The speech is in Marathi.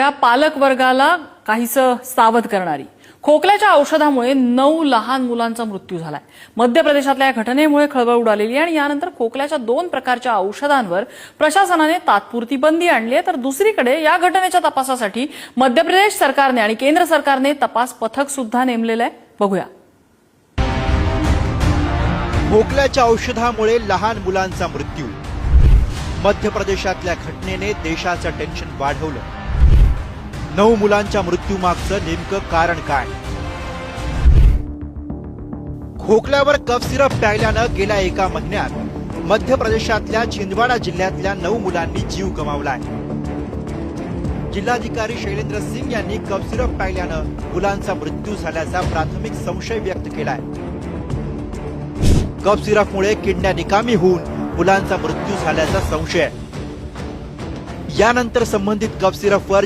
या पालक वर्गाला काहीसं सावध करणारी खोकल्याच्या औषधामुळे 9 लहान मुलांचा मृत्यू झालाय। मध्य प्रदेशातल्या या घटनेमुळे खळबळ उडालेली आहे आणि यानंतर खोकल्याच्या 2 प्रकारच्या औषधांवर प्रशासनाने तात्पुरती बंदी आणली आहे। तर दुसरीकडे या घटनेच्या तपासासाठी मध्य प्रदेश सरकारने आणि केंद्र सरकारने तपास पथक सुद्धा नेमलेलं आहे। बघूया। खोकल्याच्या औषधामुळे लहान मुलांचा मृत्यू। मध्य प्रदेशातल्या घटनेने देशाचं टेन्शन वाढवलं। 9 मुलांच्या मृत्यूमागचं नेमकं कारण काय? खोकल्यावर कफ सिरप प्यायल्यानं गेल्या एका महिन्यात मध्य प्रदेशातल्या छिंदवाडा जिल्ह्यातल्या 9 मुलांनी जीव गमावलाय। जिल्हाधिकारी शैलेंद्र सिंग यांनी कफ सिरप प्यायल्यानं मुलांचा मृत्यू झाल्याचा प्राथमिक संशय व्यक्त केलाय। कफ सिरपमुळे किडन्या निकामी होऊन मुलांचा मृत्यू झाल्याचा संशय। यानंतर संबंधित कफ सिरपवर